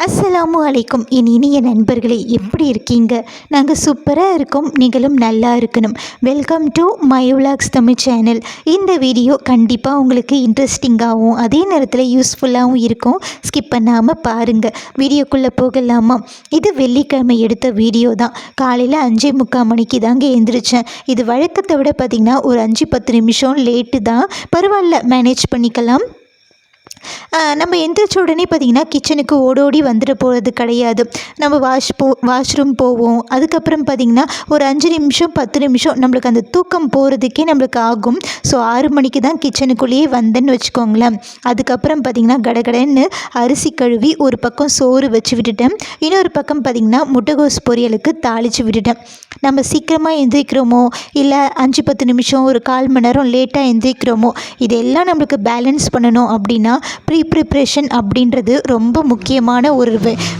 அஸ்ஸலாமு அலைக்கும் என் இனிய நண்பர்களே, எப்படி இருக்கீங்க? நாங்கள் சூப்பராக இருக்கோம். நீங்களும் நல்லா இருக்கணும். Welcome to my vlogs Tamil channel. இந்த வீடியோ கண்டிப்பாக உங்களுக்கு இன்ட்ரெஸ்டிங்காகவும் அதே நேரத்தில் யூஸ்ஃபுல்லாகவும் இருக்கும். ஸ்கிப் பண்ணாமல் பாருங்கள். வீடியோக்குள்ளே போகலாமா? இது வெள்ளிக்கிழமை எடுத்த வீடியோ தான். காலையில் 5:45 மணிக்கு தாங்க எழுந்திரிச்சேன். இது வழக்கத்தை விட பார்த்திங்கன்னா ஒரு 5-10 நிமிஷம் லேட்டு தான். பரவாயில்ல, மேனேஜ் பண்ணிக்கலாம். நம்ம எந்திரிச்ச உடனே பார்த்திங்கன்னா கிச்சனுக்கு ஓடோடி வந்துட போகிறது கிடையாது. நம்ம வாஷ்ரூம் போவோம். அதுக்கப்புறம் பார்த்திங்கன்னா ஒரு 5 நிமிஷம் 10 நிமிஷம் நம்மளுக்கு அந்த தூக்கம் போகிறதுக்கே நம்மளுக்கு ஆகும். ஸோ 6 மணிக்கு தான் கிச்சனுக்குள்ளேயே வந்தேன்னு வச்சுக்கோங்களேன். அதுக்கப்புறம் பார்த்திங்கன்னா கடகடன்னு அரிசி கழுவி ஒரு பக்கம் சோறு வச்சு விட்டுட்டேன். இன்னொரு பக்கம் பார்த்திங்கன்னா முட்டைகோஸ் பொரியலுக்கு தாளித்து விட்டுட்டேன். நம்ம சீக்கிரமாக எந்திரிக்கிறோமோ இல்லை 5-10 நிமிஷம் ஒரு 1/4 மணி நேரம் லேட்டாக எந்திரிக்கிறோமோ, இதெல்லாம் நம்மளுக்கு பேலன்ஸ் பண்ணணும் அப்படின்னா ப்ரிப்ரேஷன் அப்படின்றது ரொம்ப முக்கியமான ஒரு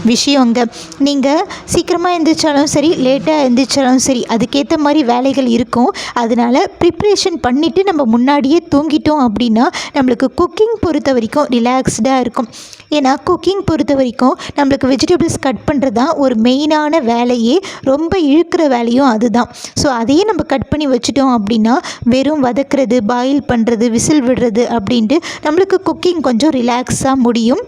விஷயங்க. நீங்கள் சீக்கிரமாக எழுந்திரிச்சாலும் சரி, லேட்டாக எழுந்திரிச்சாலும் சரி, அதுக்கேற்ற மாதிரி வேலைகள் இருக்கும். அதனால் ப்ரிப்ரேஷன் பண்ணிவிட்டு நம்ம முன்னாடியே தூங்கிட்டோம் அப்படின்னா நம்மளுக்கு குக்கிங் பொறுத்த வரைக்கும் ரிலாக்ஸ்டாக இருக்கும். ஏன்னா குக்கிங் பொறுத்த வரைக்கும் நம்மளுக்கு வெஜிடபிள்ஸ் கட் பண்ணுறது தான் ஒரு மெயினான வேலையே. ரொம்ப இழுக்கிற வேலையும் அதுதான். ஸோ அதையே நம்ம கட் பண்ணி வச்சுட்டோம் அப்படின்னா வெறும் வதக்கிறது, பாயில் பண்ணுறது, விசில் விடுறது அப்படின்ட்டு நம்மளுக்கு குக்கிங் கொஞ்சம் ரிலாக்ஸாக முடியும்.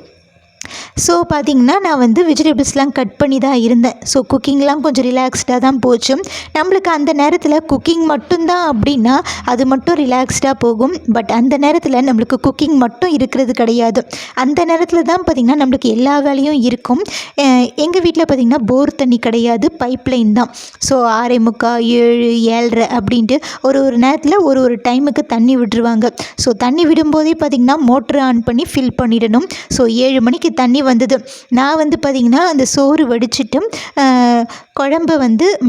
ஸோ பார்த்திங்கன்னா நான் வெஜிடபிள்ஸ்லாம் கட் பண்ணி தான் இருந்தேன். ஸோ குக்கிங்லாம் கொஞ்சம் ரிலாக்ஸ்டாக தான் போச்சு. நம்மளுக்கு அந்த நேரத்தில் குக்கிங் மட்டும்தான் அப்படின்னா அது மட்டும் ரிலாக்ஸ்டாக போகும். பட் அந்த நேரத்தில் நம்மளுக்கு குக்கிங் மட்டும் இருக்கிறது கிடையாது. அந்த நேரத்தில் தான் பார்த்திங்கன்னா நம்மளுக்கு எல்லா வேலையும் இருக்கும். எங்கள் வீட்டில் பார்த்திங்கன்னா போர் தண்ணி கிடையாது, பைப் லைன் தான். ஸோ 6:45, 7, 7:30 அப்படின்ட்டு ஒரு நேரத்தில் ஒரு டைமுக்கு தண்ணி விட்டுருவாங்க. ஸோ தண்ணி விடும்போதே பார்த்திங்கன்னா மோட்ரு ஆன் பண்ணி ஃபில் பண்ணிடணும். ஸோ 7 மணிக்கு தண்ணி வந்தது. நான் பார்த்திங்கன்னா அந்த சோறு வடிச்சிட்டு குழம்பு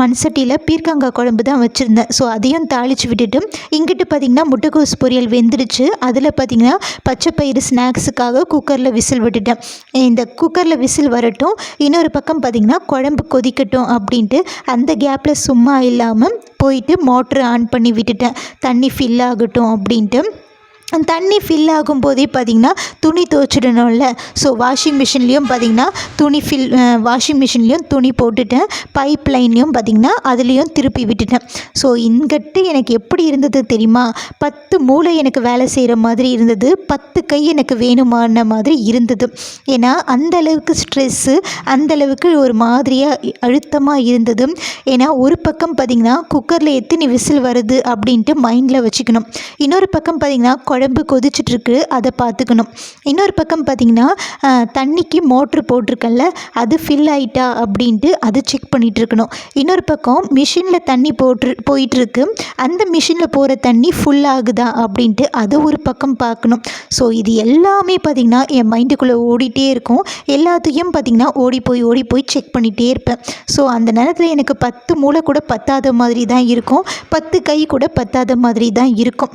மண் சட்டியில் பீர்க்கங்காய் குழம்பு தான் வச்சுருந்தேன். ஸோ அதையும் தாளித்து விட்டுட்டு இங்கிட்டு பார்த்திங்கன்னா முட்டைகோஸ் பொரியல் வெந்துருச்சு. அதில் பார்த்திங்கன்னா பச்சைப்பயிறு ஸ்நாக்ஸுக்காக குக்கரில் விசில் விட்டுட்டேன். இந்த குக்கரில் விசில் வரட்டும், இன்னொரு பக்கம் பார்த்திங்கன்னா குழம்பு கொதிக்கட்டும் அப்படின்ட்டு அந்த கேப்பில் சும்மா இல்லாமல் போயிட்டு மோட்ரு ஆன் பண்ணி விட்டுட்டேன். தண்ணி ஃபில் ஆகட்டும் அப்படின்ட்டு. தண்ணி ஃபில் ஆகும்போதே பார்த்திங்கன்னா துணி துவைச்சிடணும்ல. ஸோ வாஷிங் மிஷின்லேயும் பார்த்திங்கன்னா வாஷிங் மிஷின்லேயும் துணி போட்டுட்டேன். பைப் லைன்லேயும் பார்த்திங்கன்னா அதுலேயும் திருப்பி விட்டுட்டேன். ஸோ இங்கிட்டு எனக்கு எப்படி இருந்தது தெரியுமா? 10 மூளை எனக்கு வேலை செய்கிற மாதிரி இருந்தது, 10 கை எனக்கு வேணுமான மாதிரி இருந்தது. ஏன்னா அந்தளவுக்கு ஸ்ட்ரெஸ்ஸு, அந்தளவுக்கு ஒரு மாதிரியாக அழுத்தமாக இருந்தது. ஏன்னா ஒரு பக்கம் பார்த்திங்கன்னா குக்கரில் எத்தனை விசில் வருது அப்படின்ட்டு மைண்டில் வச்சுக்கணும். இன்னொரு பக்கம் பார்த்திங்கன்னா குழம்பு கொதிச்சிட்ருக்கு, அதை பார்த்துக்கணும். இன்னொரு பக்கம் பார்த்திங்கன்னா தண்ணிக்கு மோட்ரு போட்டிருக்கல, அது ஃபில் ஆகிட்டா அப்படின்ட்டு அதை செக் பண்ணிகிட்ருக்கணும். இன்னொரு பக்கம் மிஷினில் தண்ணி போயிட்டுருக்கு, அந்த மிஷினில் போகிற தண்ணி ஃபுல் ஆகுதா அப்படின்ட்டு அதை ஒரு பக்கம் பார்க்கணும். ஸோ இது எல்லாமே பார்த்திங்கன்னா என் மைண்டுக்குள்ளே ஓடிட்டே இருக்கும். எல்லாத்தையும் பார்த்திங்கன்னா ஓடி போய் செக் பண்ணிகிட்டே இருப்பேன். ஸோ அந்த நேரத்தில் எனக்கு 10 மூளை கூட பத்தாத மாதிரி தான் இருக்கும், 10 கை கூட பத்தாத மாதிரி தான் இருக்கும்.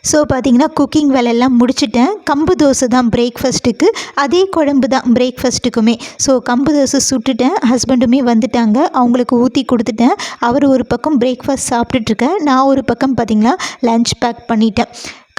ஸோ பார்த்திங்கன்னா குக்கிங் வேலையெல்லாம் முடிச்சுட்டேன். கம்பு தோசை தான் பிரேக்ஃபாஸ்ட்டுக்கு, அதே குழம்பு தான் பிரேக்ஃபாஸ்ட்டுக்குமே. ஸோ கம்பு தோசை சுட்டுட்டேன். ஹஸ்பண்டுமே வந்துட்டாங்க, அவங்களுக்கு ஊற்றி கொடுத்துட்டேன். அவர் ஒரு பக்கம் பிரேக்ஃபாஸ்ட் சாப்பிட்டுட்ருக்கேன், நான் ஒரு பக்கம் பார்த்திங்கன்னா லன்ச் பேக் பண்ணிட்டேன்.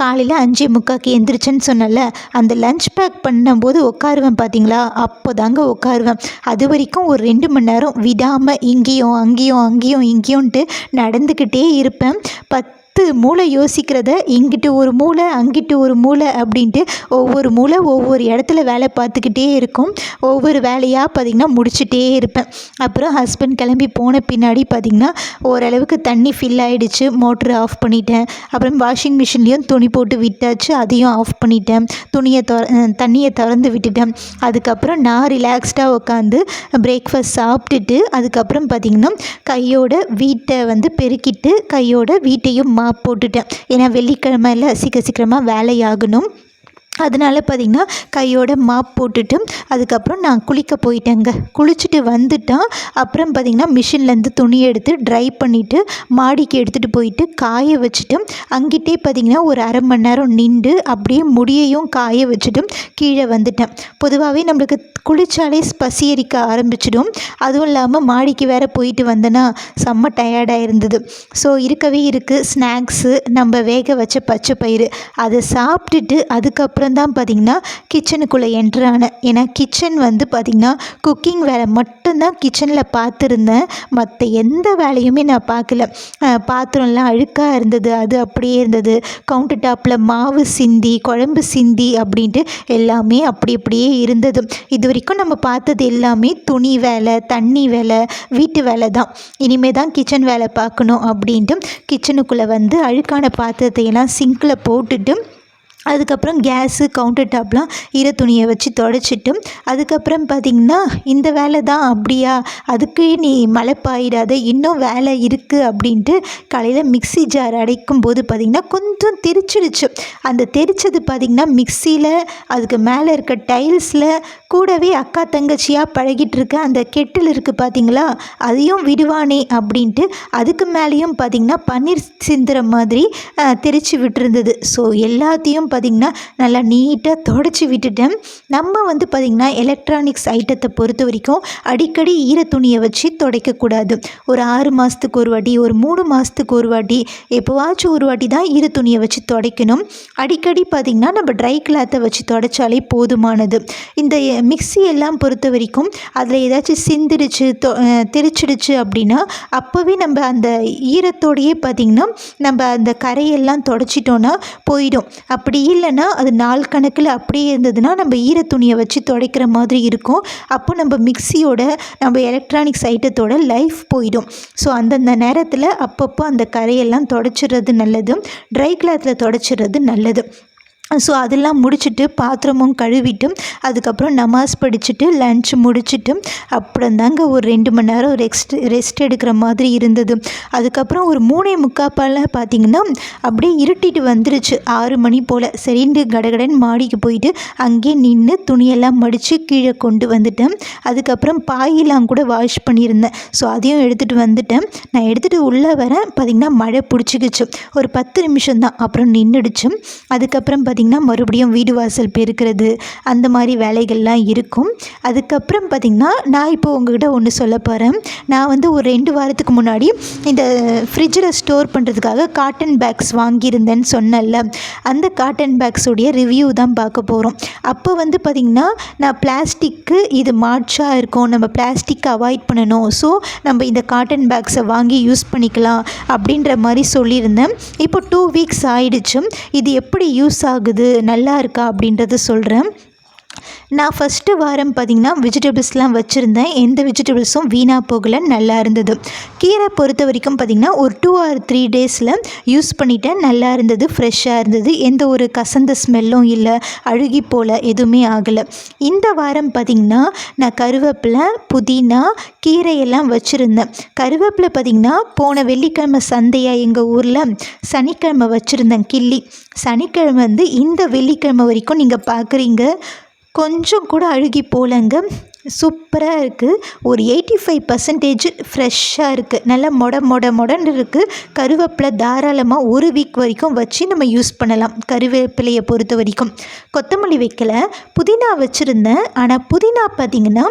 காலையில் 5:45 எந்திரிச்சேன்னு சொன்னல, அந்த லன்ச் பேக் பண்ணும்போது உட்காருவேன் பார்த்திங்களா, அப்போ தாங்க உட்காருவேன். அது வரைக்கும் ஒரு 2 மணி நேரம் விடாமல் இங்கேயும் இங்கேயும்ன்ட்டு நடந்துக்கிட்டே இருப்பேன். 10 மூளை யோசிக்கிறத இங்கிட்டு ஒரு மூளை அங்கிட்டு ஒரு மூளை அப்படின்ட்டு ஒவ்வொரு மூளை ஒவ்வொரு இடத்துல வேலை பார்த்துக்கிட்டே இருக்கும். ஒவ்வொரு வேலையாக பார்த்திங்கன்னா முடிச்சுட்டே இருப்பேன். அப்புறம் ஹஸ்பண்ட் கிளம்பி போன பின்னாடி பார்த்திங்கன்னா ஓரளவுக்கு தண்ணி ஃபில் ஆகிடுச்சு, மோட்ரு ஆஃப் பண்ணிட்டேன். அப்புறம் வாஷிங் மிஷின்லேயும் துணி போட்டு விட்டாச்சு, அதையும் ஆஃப் பண்ணிட்டேன். தண்ணியை திறந்து விட்டுட்டேன். அதுக்கப்புறம் நான் ரிலாக்ஸ்டாக உட்காந்து பிரேக்ஃபாஸ்ட் சாப்பிட்டுட்டு அதுக்கப்புறம் பார்த்திங்கன்னா கையோட வீட்டை பெருக்கிட்டு கையோட வீட்டையும் போட்டுட்டேன். ஏன்னா வெள்ளிக்கிழமையில் சீக்கிரமாக வேலையாகணும். அதனால் பார்த்திங்கன்னா கையோட மாப் போட்டுட்டு அதுக்கப்புறம் நான் குளிக்க போயிட்டேங்க. குளிச்சுட்டு வந்துட்டால் அப்புறம் பார்த்திங்கன்னா மிஷின்லேருந்து துணி எடுத்து ட்ரை பண்ணிவிட்டு மாடிக்கு எடுத்துகிட்டு போயிட்டு காய வச்சுட்டு அங்கிட்டே பார்த்திங்கன்னா ஒரு 1/2 மணி நேரம் நின்று அப்படியே முடியையும் காய வச்சுட்டு கீழே வந்துட்டேன். பொதுவாகவே நம்மளுக்கு குளித்தாலே பசி எரிக்க ஆரம்பிச்சிடும். அதுவும் இல்லாமல் மாடிக்கு வேறு போயிட்டு வந்தேன்னா செம்ம டயர்டாக இருந்தது. ஸோ இருக்கவே இருக்குது ஸ்நாக்ஸு, நம்ம வேக வச்ச பச்சை பயிறு, அதை சாப்பிட்டுட்டு அதுக்கப்புறம் அதுக்கப்புறம் தான் பார்த்திங்கன்னா கிச்சனுக்குள்ளே என்ட்ரு ஆனேன். ஏன்னா கிச்சன் வந்து பார்த்திங்கன்னா குக்கிங் வேலை மட்டும்தான் கிச்சனில் பார்த்துருந்தேன். மற்ற எந்த வேலையுமே நான் பார்க்கல. பாத்திரம்லாம் அழுக்காக இருந்தது, அது அப்படியே இருந்தது. கவுண்டர் டாப்பில் மாவு சிந்தி குழம்பு சிந்தி அப்படின்ட்டு எல்லாமே அப்படியே இருந்தது. இது வரைக்கும் நம்ம பார்த்தது எல்லாமே துணி வேலை, தண்ணி வேலை, வீட்டு வேலை தான். இனிமேல் தான் கிச்சன் வேலை பார்க்கணும் அப்படின்ட்டு கிச்சனுக்குள்ளே வந்து அழுக்கான பாத்திரத்தை எல்லாம் சிங்கில் போட்டுட்டு அதுக்கப்புறம் கேஸு கவுண்டர் டாப்லாம் ஈர துணியை வச்சு தொடச்சிட்டு அதுக்கப்புறம் பார்த்திங்கன்னா இந்த வேலை தான் அப்படியா, அதுக்கு நீ மலைப்பாயிடாத, இன்னும் வேலை இருக்குது அப்படின்ட்டு காலையில் மிக்ஸி ஜார் அடைக்கும் போது பார்த்திங்கன்னா கொஞ்சம் தெரிச்சிடுச்சு. அந்த தெரிச்சது பார்த்திங்கன்னா மிக்சியில், அதுக்கு மேலே இருக்க டைல்ஸில், கூடவே அக்கா தங்கச்சியாக பழகிட்டு இருக்க அந்த கெட்டில் இருக்குது பார்த்திங்களா, அதையும் விடுவானே அப்படின்ட்டு அதுக்கு மேலேயும் பார்த்திங்கன்னா பன்னீர் சிந்துற மாதிரி தெரிச்சு விட்டுருந்தது. ஸோ எல்லாத்தையும் பார்த்திங்கன்னா நல்லா நீட்டாக தொடச்சி விட்டுட்டேன். நம்ம வந்து பார்த்திங்கன்னா எலக்ட்ரானிக்ஸ் ஐட்டத்தை பொறுத்த வரைக்கும் அடிக்கடி ஈர துணியை வச்சு துடைக்கக்கூடாது. ஒரு 6 மாதத்துக்கு ஒரு வாட்டி, ஒரு 3 மாதத்துக்கு ஒரு வாட்டி, எப்போவாச்சும் ஒரு வாட்டி தான் ஈர துணியை வச்சு துடைக்கணும். அடிக்கடி பார்த்திங்கன்னா நம்ம ட்ரை கிளாத்தை வச்சு துடைச்சாலே போதுமானது. இந்த மிக்ஸி எல்லாம் பொறுத்த வரைக்கும் அதில் ஏதாச்சும் சிந்திடுச்சு தெரிச்சிடுச்சு அப்படின்னா அப்போவே நம்ம அந்த ஈரத்தோடையே பார்த்திங்கன்னா நம்ம அந்த கரையெல்லாம் துடைச்சிட்டோன்னா போயிடும். அப்படி இல்லைன்னா அது நாள் கணக்கில் அப்படியே இருந்ததுன்னா நம்ம ஈர துணியை வச்சு துடைக்கிற மாதிரி இருக்கும். அப்போ நம்ம மிக்சியோட நம்ம எலக்ட்ரானிக்ஸ் ஐட்டத்தோட லைஃப் போயிடும். ஸோ அந்தந்த நேரத்தில் அப்பப்போ அந்த கரையெல்லாம் துடைச்சிடுறது நல்லது, ட்ரை கிளாத்தில் துடைச்சிடுறது நல்லது. ஸோ அதெல்லாம் முடிச்சுட்டு பாத்திரமும் கழுவிட்டு அதுக்கப்புறம் நமாஸ் படிச்சுட்டு லன்ச் முடிச்சுட்டு அப்புறம் தாங்க ஒரு 2 மணி நேரம் ரெஸ்ட் எடுக்கிற மாதிரி இருந்தது. அதுக்கப்புறம் ஒரு 3:45 பார்த்திங்கன்னா அப்படியே இருட்டிட்டு வந்துருச்சு, 6 மணி போல். சரிண்டு கடகடன் மாடிக்கு போயிட்டு அங்கேயே நின்று துணியெல்லாம் மடித்து கீழே கொண்டு வந்துட்டேன். அதுக்கப்புறம் பாயெல்லாம் கூட வாஷ் பண்ணியிருந்தேன். ஸோ அதையும் எடுத்துகிட்டு வந்துட்டேன். நான் எடுத்துகிட்டு உள்ளே வரேன், பார்த்திங்கன்னா மழை பிடிச்சிக்கிச்சு. ஒரு 10 நிமிஷம் தான், அப்புறம் நின்றுடுச்சு. அதுக்கப்புறம் பார்த்திங்கன்னா மறுபடியும் வீடு வாசல் பெருக்கிறது அந்த மாதிரி வேலைகள்லாம் இருக்கும். அதுக்கப்புறம் பார்த்திங்கன்னா நான் இப்போ உங்ககிட்ட ஒன்று சொல்ல போகிறேன். நான் வந்து ஒரு 2 வாரத்துக்கு முன்னாடி இந்த ஃப்ரிட்ஜில் ஸ்டோர் பண்ணுறதுக்காக காட்டன் பேக்ஸ் வாங்கியிருந்தேன்னு சொன்னேன்ல, அந்த காட்டன் பேக்ஸுடைய ரிவ்யூ தான் பார்க்க போகிறோம். அப்போ வந்து பார்த்திங்கன்னா நான் பிளாஸ்டிக்கு இது மாற்றாக இருக்கும், நம்ம பிளாஸ்டிக் அவாய்ட் பண்ணணும், ஸோ நம்ம இந்த காட்டன் பேக்ஸை வாங்கி யூஸ் பண்ணிக்கலாம் அப்படின்ற மாதிரி சொல்லியிருந்தேன். இப்போ 2 வீக்ஸ் ஆயிடுச்சு. இது எப்படி யூஸ் ஆகுது, நல்லா இருக்கா அப்படின்றத சொல்கிறேன். நான் ஃபஸ்ட்டு வாரம் பார்த்திங்கன்னா வெஜிடபிள்ஸ்லாம் வச்சுருந்தேன். எந்த வெஜிடபிள்ஸும் வீணாக போகலை, நல்லா இருந்தது. கீரை பொறுத்த வரைக்கும் பார்த்திங்கன்னா ஒரு 2 or 3 டேஸில் யூஸ் பண்ணிட்டேன், நல்லா இருந்தது, ஃப்ரெஷ்ஷாக இருந்தது, எந்த ஒரு கசந்த ஸ்மெல்லும் இல்லை, அழுகி போல் எதுவுமே ஆகலை. இந்த வாரம் பார்த்திங்கன்னா நான் கருவேப்பிலை, புதினா, கீரையெல்லாம் வச்சுருந்தேன். கருவேப்பிலை பார்த்திங்கன்னா போன வெள்ளிக்கிழமை சந்தையாக எங்கள் ஊரில் சனிக்கிழமை வச்சுருந்தேன் கிள்ளி. சனிக்கிழமை வந்து இந்த வெள்ளிக்கிழமை வரைக்கும் நீங்கள் பார்க்குறீங்க, கொஞ்சம் கூட அழுகி போலங்க, சூப்பராக இருக்குது. ஒரு 85% ஃப்ரெஷ்ஷாக இருக்குது, நல்லா மொடன்னு இருக்குது. கருவேப்பிலை தாராளமாக 1 வீக் வரைக்கும் வச்சு நம்ம யூஸ் பண்ணலாம். கருவேப்பிலையை பொறுத்த வரைக்கும் கொத்தமல்லி வைக்கலை, புதினா வச்சுருந்தேன். ஆனால் புதினா பார்த்திங்கன்னா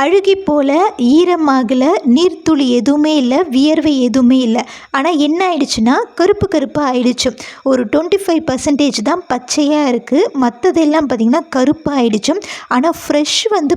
அழுகி போல், ஈரமாகலை, நீர்த்துளி எதுவுமே இல்லை, வியர்வை எதுவுமே இல்லை. ஆனால் என்ன ஆயிடுச்சுன்னா கருப்பாக ஆயிடுச்சு. ஒரு 25% தான் பச்சையாக இருக்குது, மற்றதெல்லாம் பார்த்திங்கன்னா கருப்பாக ஆயிடுச்சு. ஆனால் ஃப்ரெஷ் வந்து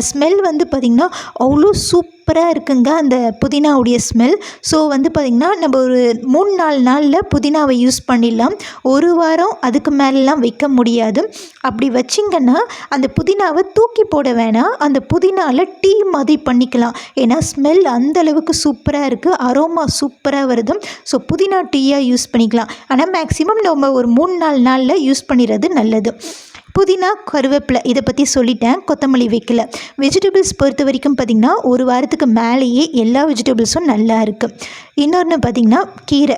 ஸ்மெல் வந்து பார்த்திங்கன்னா அவ்வளோ சூப்பராக இருக்குங்க அந்த புதினாவுடைய ஸ்மெல். ஸோ வந்து பார்த்திங்கன்னா நம்ம ஒரு 3-4 நாளில் புதினாவை யூஸ் பண்ணிடலாம். 1 வாரம் அதுக்கு மேலெலாம் வைக்க முடியாது. அப்படி வச்சிங்கன்னா அந்த புதினாவை தூக்கி போட வேணாம், அந்த புதினாவில் டீ மாதிரி பண்ணிக்கலாம். ஏன்னா ஸ்மெல் அந்தளவுக்கு சூப்பராக இருக்குது, அரோமா சூப்பராக வருது. ஸோ புதினா டீயாக யூஸ் பண்ணிக்கலாம். ஆனால் மேக்ஸிமம் நம்ம ஒரு 3-4 நாளில் யூஸ் பண்ணிடுறது நல்லது. புதினா, கருவேப்பிலை இதை பற்றி சொல்லிட்டேன். கொத்தமல்லி வைக்கல. வெஜிடபிள்ஸ் பொறுத்த வரைக்கும் பார்த்திங்கன்னா 1 வாரத்துக்கு மேலேயே எல்லா வெஜிடபிள்ஸும் நல்லா இருக்குது. இன்னொன்று பார்த்திங்கன்னா கீரை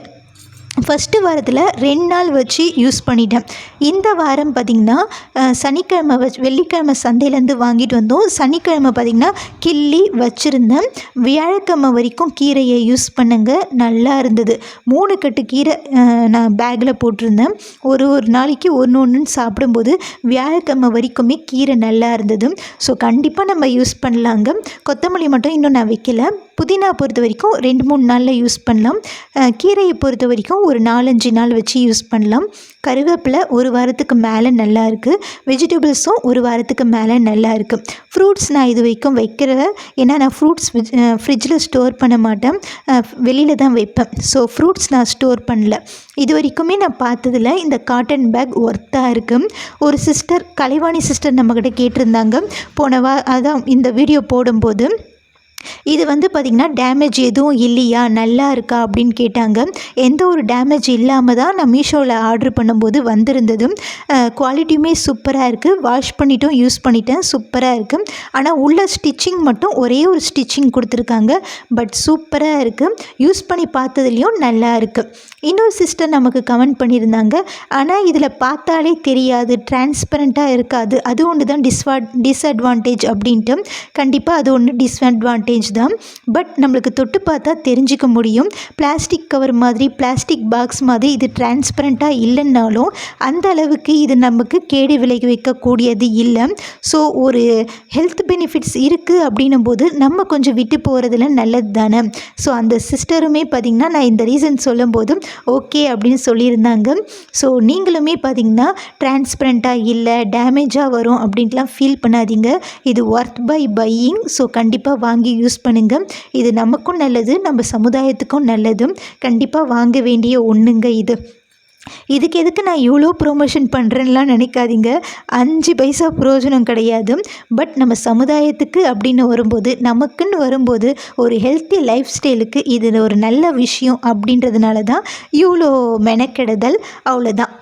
ஃபஸ்ட்டு வாரத்தில் 2 நாள் வச்சு யூஸ் பண்ணிட்டேன். இந்த வாரம் பார்த்திங்கன்னா சனிக்கிழமை வெள்ளிக்கிழமை சந்தையிலேருந்து வாங்கிட்டு வந்தோம். சனிக்கிழமை பார்த்திங்கன்னா கிள்ளி வச்சுருந்தேன். வியாழக்கிழமை வரைக்கும் கீரையை யூஸ் பண்ணுங்க, நல்லா இருந்தது. 3 கட்டு கீரை நான் பேக்கில் போட்டிருந்தேன். ஒரு நாளைக்கு ஒன்று சாப்பிடும்போது வியாழக்கிழமை வரைக்குமே கீரை நல்லா இருந்தது. ஸோ கண்டிப்பாக நம்ம யூஸ் பண்ணலாங்க. கொத்தமல்லி மட்டும் இன்னும் நான் வைக்கல. புதினா பொறுத்த வரைக்கும் 2-3 நாளில் யூஸ் பண்ணலாம். கீரையை பொறுத்த வரைக்கும் ஒரு 4-5 நாள் வச்சு யூஸ் பண்ணலாம். கருவேப்பிலை ஒரு வாரத்துக்கு மேலே நல்லா இருக்குது. வெஜிடபிள்ஸும் ஒரு வாரத்துக்கு மேலே நல்லா இருக்குது. ஃப்ரூட்ஸ் நான் இது வரைக்கும் வைக்கிறத, ஏன்னா நான் ஃப்ரூட்ஸ் ஃப்ரிட்ஜில் ஸ்டோர் பண்ண மாட்டேன், வெளியில் தான் வைப்பேன். ஸோ ஃப்ரூட்ஸ் நான் ஸ்டோர் பண்ணல. இது வரைக்குமே நான் பார்த்ததில் இந்த காட்டன் பேக் ஒர்த்தாக இருக்குது. ஒரு சிஸ்டர், கலைவாணி சிஸ்டர் நம்மக்கிட்ட கேட்டிருந்தாங்க அதான் இந்த வீடியோ போடும்போது, இது வந்து பார்த்திங்கன்னா டேமேஜ் எதுவும் இல்லையா, நல்லா இருக்கா அப்படின்னு கேட்டாங்க. எந்த ஒரு டேமேஜ் இல்லாமல் தான் நான் மீஷோவில் ஆர்டர் பண்ணும்போது வந்திருந்தது. குவாலிட்டியுமே சூப்பராக இருக்குது. வாஷ் பண்ணிட்டும் யூஸ் பண்ணிட்டேன், சூப்பராக இருக்குது. ஆனால் உள்ள ஸ்டிச்சிங் மட்டும் ஒரே ஒரு ஸ்டிச்சிங் கொடுத்துருக்காங்க. பட் சூப்பராக இருக்குது. யூஸ் பண்ணி பார்த்ததுலேயும் நல்லா இருக்குது. இன்னொரு சிஸ்டர் நமக்கு கமெண்ட் பண்ணியிருந்தாங்க, ஆனால் இதில் பார்த்தாலே தெரியாது, டிரான்ஸ்பரண்ட்டாக இருக்காது, அது ஒன்று தான் டிஸ்அட்வான்டேஜ் அப்படின்ட்டு. கண்டிப்பாக அது ஒன்று டிஸ்அட்வான்டேஜ் தான். பட் நம்மளுக்கு தொட்டு பார்த்தா தெரிஞ்சிக்க முடியும். பிளாஸ்டிக் கவர் மாதிரி, பிளாஸ்டிக் பாக்ஸ் மாதிரி இது டிரான்ஸ்பரண்ட்டாக இல்லைன்னாலும் அந்த அளவுக்கு இது நமக்கு கேடு விளைவிக்கக்கூடியது இல்லை. ஸோ ஒரு ஹெல்த் பெனிஃபிட்ஸ் இருக்குது அப்படின்னும் போது நம்ம கொஞ்சம் விட்டு போகிறதுல நல்லது தானே. ஸோ அந்த சிஸ்டருமே பார்த்திங்கன்னா நான் இந்த ரீசன் சொல்லும்போது ஓகே அப்படின்னு சொல்லியிருந்தாங்க. ஸோ நீங்களுமே பார்த்திங்கன்னா டிரான்ஸ்பரண்ட்டாக இல்லை, டேமேஜாக வரும் அப்படின்ட்டுலாம் ஃபீல் பண்ணாதீங்க. இது ஒர்த் பை பையிங். ஸோ கண்டிப்பாக வாங்கி யூஸ் பண்ணுங்கள். இது நமக்கும் நல்லது, நம்ம சமுதாயத்துக்கும் நல்லது. கண்டிப்பாக வாங்க வேண்டிய ஒன்றுங்க இது. இதுக்கு எதுக்கு நான் இவ்வளோ ப்ரொமோஷன் பண்ணுறேன்லாம் நினைக்காதீங்க. 5 பைசா பிரயோஜனம் கிடையாது. பட் நம்ம சமுதாயத்துக்கு அப்படின்னு வரும்போது, நமக்குன்னு வரும்போது, ஒரு ஹெல்த்தி லைஃப் ஸ்டைலுக்கு இது ஒரு நல்ல விஷயம் அப்படின்றதுனால தான் இவ்வளோ மெனக்கெடுதல். அவ்வளோதான்.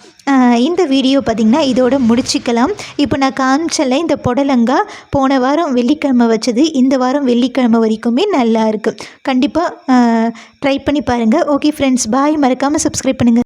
இந்த வீடியோ பார்த்திங்கன்னா இதோட முடிச்சிக்கலாம். இப்போ நான் காமிச்சல இந்த புடலங்காய் போன வாரம் வெள்ளிக்கிழமை வச்சது, இந்த வாரம் வெள்ளிக்கிழமை வரைக்குமே நல்லா இருக்குது. கண்டிப்பாக ட்ரை பண்ணி பாருங்கள். ஓகே ஃப்ரெண்ட்ஸ், பாய். மறக்காமல் சப்ஸ்கிரைப் பண்ணுங்கள்.